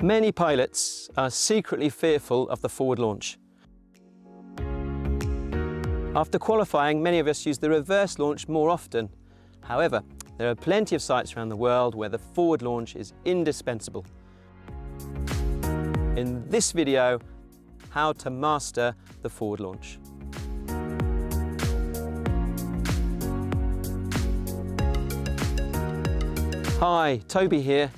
Many pilots are secretly fearful of the forward launch. After qualifying, many of us use the reverse launch more often. However, there are plenty of sites around the world where the forward launch is indispensable. In this video, how to master the forward launch. Hi, Toby here.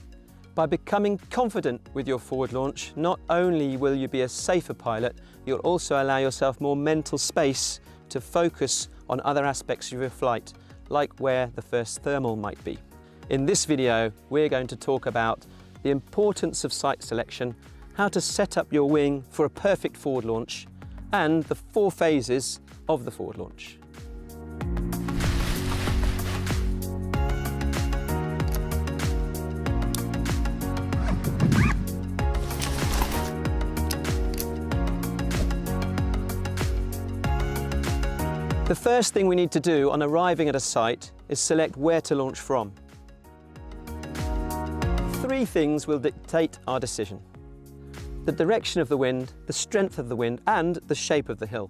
By becoming confident with your forward launch, not only will you be a safer pilot, you'll also allow yourself more mental space to focus on other aspects of your flight, like where the first thermal might be. In this video, we're going to talk about the importance of site selection, how to set up your wing for a perfect forward launch, and the 4 phases of the forward launch. The first thing we need to do on arriving at a site is select where to launch from. 3 things will dictate our decision: the direction of the wind, the strength of the wind, and the shape of the hill.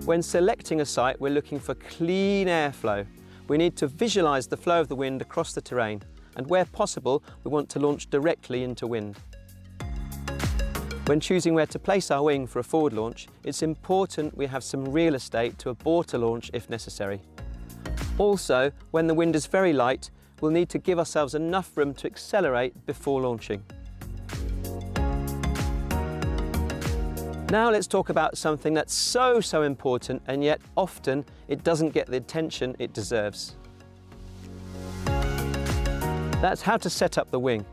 When selecting a site, we're looking for clean airflow. We need to visualize the flow of the wind across the terrain, and where possible, we want to launch directly into wind. When choosing where to place our wing for a forward launch, it's important we have some real estate to abort a launch if necessary. Also, when the wind is very light, we'll need to give ourselves enough room to accelerate before launching. Now let's talk about something that's so important, and yet often it doesn't get the attention it deserves. That's how to set up the wing.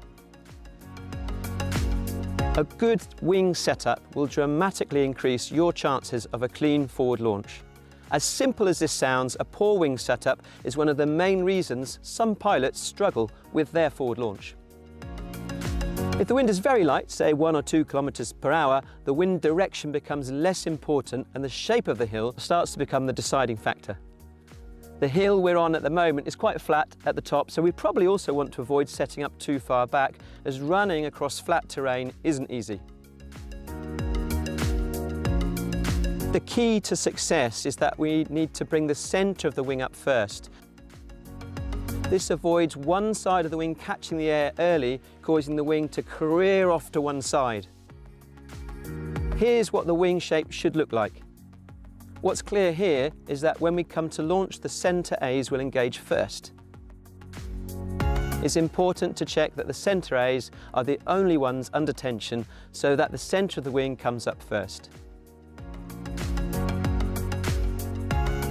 A good wing setup will dramatically increase your chances of a clean forward launch. As simple as this sounds, a poor wing setup is one of the main reasons some pilots struggle with their forward launch. If the wind is very light, say 1 or 2 kilometers per hour, the wind direction becomes less important and the shape of the hill starts to become the deciding factor. The hill we're on at the moment is quite flat at the top, so we probably also want to avoid setting up too far back, as running across flat terrain isn't easy. The key to success is that we need to bring the centre of the wing up first. This avoids one side of the wing catching the air early, causing the wing to career off to one side. Here's what the wing shape should look like. What's clear here is that when we come to launch, the centre A's will engage first. It's important to check that the centre A's are the only ones under tension, so that the centre of the wing comes up first.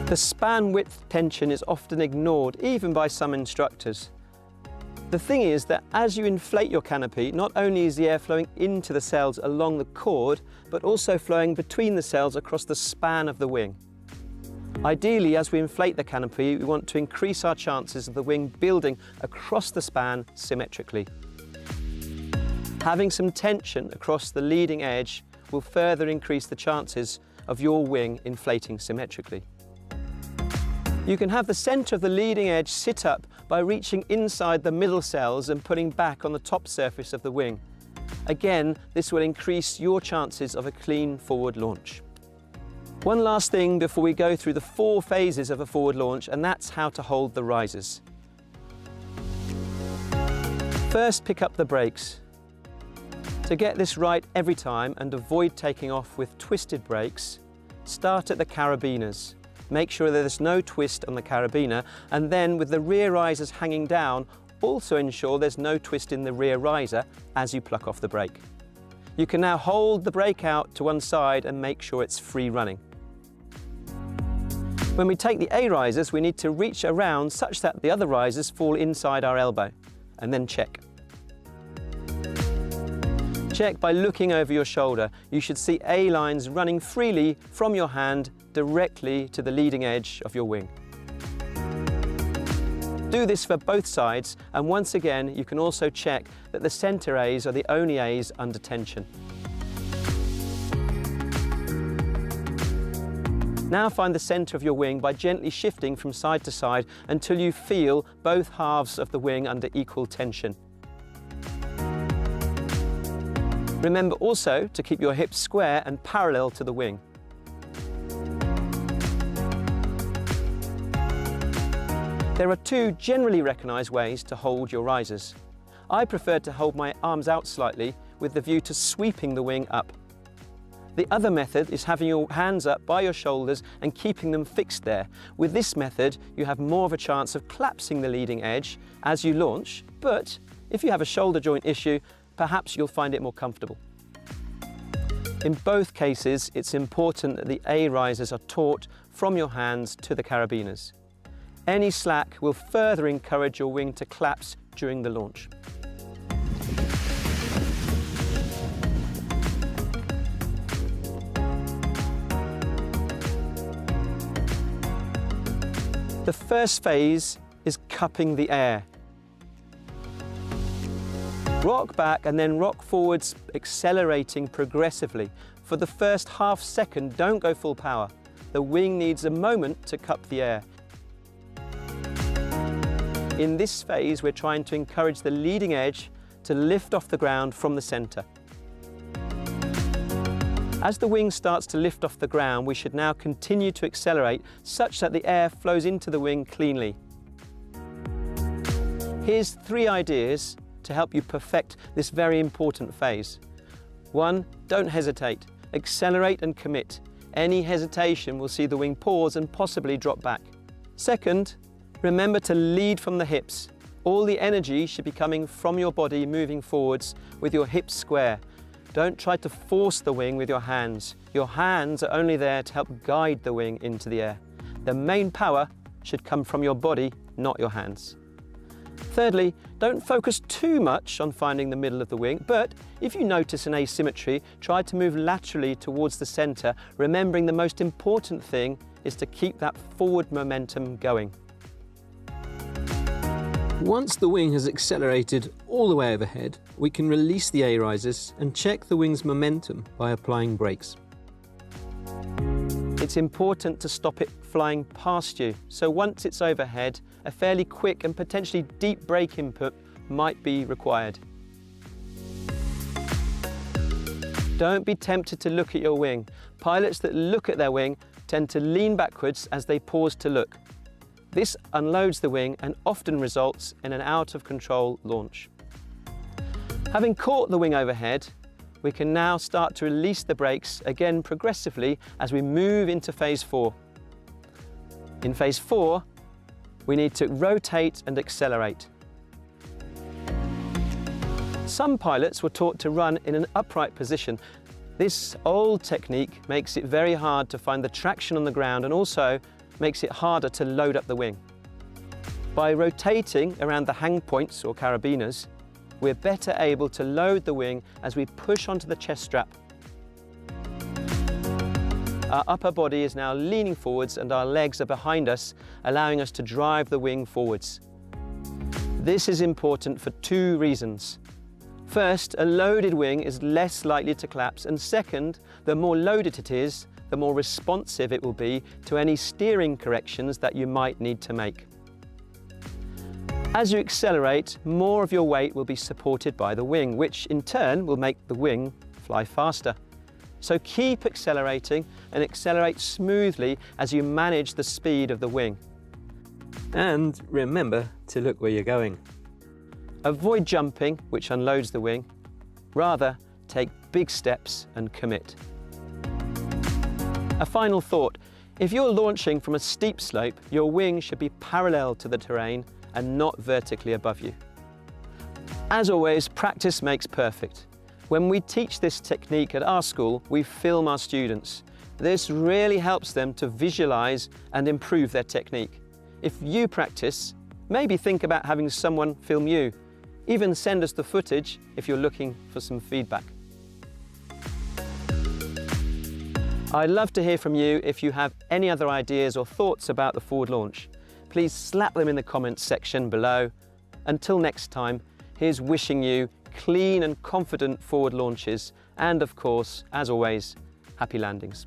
The span width tension is often ignored, even by some instructors. The thing is that as you inflate your canopy, not only is the air flowing into the cells along the chord, but also flowing between the cells across the span of the wing. Ideally, as we inflate the canopy, we want to increase our chances of the wing building across the span symmetrically. Having some tension across the leading edge will further increase the chances of your wing inflating symmetrically. You can have the centre of the leading edge sit up by reaching inside the middle cells and putting back on the top surface of the wing. Again, this will increase your chances of a clean forward launch. One last thing before we go through the 4 phases of a forward launch, and that's how to hold the risers. First, pick up the brakes. To get this right every time and avoid taking off with twisted brakes, start at the carabiners. Make sure there's no twist on the carabiner, and then with the rear risers hanging down, also ensure there's no twist in the rear riser as you pluck off the brake. You can now hold the brake out to one side and make sure it's free running. When we take the A risers, we need to reach around such that the other risers fall inside our elbow, and then check. Check by looking over your shoulder. You should see A lines running freely from your hand directly to the leading edge of your wing. Do this for both sides, and once again you can also check that the centre A's are the only A's under tension. Now find the centre of your wing by gently shifting from side to side until you feel both halves of the wing under equal tension. Remember also to keep your hips square and parallel to the wing. There are two generally recognised ways to hold your risers. I prefer to hold my arms out slightly with the view to sweeping the wing up. The other method is having your hands up by your shoulders and keeping them fixed there. With this method, you have more of a chance of collapsing the leading edge as you launch, but if you have a shoulder joint issue, perhaps you'll find it more comfortable. In both cases, it's important that the A risers are taut from your hands to the carabiners. Any slack will further encourage your wing to collapse during the launch. The first phase is cupping the air. Rock back and then rock forwards, accelerating progressively. For the first half second, don't go full power. The wing needs a moment to cup the air. In this phase, we're trying to encourage the leading edge to lift off the ground from the centre. As the wing starts to lift off the ground, we should now continue to accelerate such that the air flows into the wing cleanly. Here's 3 ideas to help you perfect this very important phase. 1, don't hesitate. Accelerate and commit. Any hesitation will see the wing pause and possibly drop back. 2nd, remember to lead from the hips. All the energy should be coming from your body moving forwards with your hips square. Don't try to force the wing with your hands. Your hands are only there to help guide the wing into the air. The main power should come from your body, not your hands. Thirdly, don't focus too much on finding the middle of the wing, but if you notice an asymmetry, try to move laterally towards the centre, remembering the most important thing is to keep that forward momentum going. Once the wing has accelerated all the way overhead, we can release the A risers and check the wing's momentum by applying brakes. It's important to stop it flying past you, so once it's overhead, a fairly quick and potentially deep brake input might be required. Don't be tempted to look at your wing. Pilots that look at their wing tend to lean backwards as they pause to look. This unloads the wing and often results in an out-of-control launch. Having caught the wing overhead, we can now start to release the brakes again progressively as we move into phase 4. In phase 4, we need to rotate and accelerate. Some pilots were taught to run in an upright position. This old technique makes it very hard to find the traction on the ground and also makes it harder to load up the wing. By rotating around the hang points or carabiners, we're better able to load the wing as we push onto the chest strap. Our upper body is now leaning forwards and our legs are behind us, allowing us to drive the wing forwards. This is important for 2 reasons. First, a loaded wing is less likely to collapse, and second, the more loaded it is, the more responsive it will be to any steering corrections that you might need to make. As you accelerate, more of your weight will be supported by the wing, which in turn will make the wing fly faster. So keep accelerating and accelerate smoothly as you manage the speed of the wing. And remember to look where you're going. Avoid jumping, which unloads the wing. Rather, take big steps and commit. A final thought, if you're launching from a steep slope, your wing should be parallel to the terrain and not vertically above you. As always, practice makes perfect. When we teach this technique at our school, we film our students. This really helps them to visualize and improve their technique. If you practice, maybe think about having someone film you. Even send us the footage if you're looking for some feedback. I'd love to hear from you if you have any other ideas or thoughts about the forward launch. Please slap them in the comments section below. Until next time, here's wishing you clean and confident forward launches and, of course, as always, happy landings.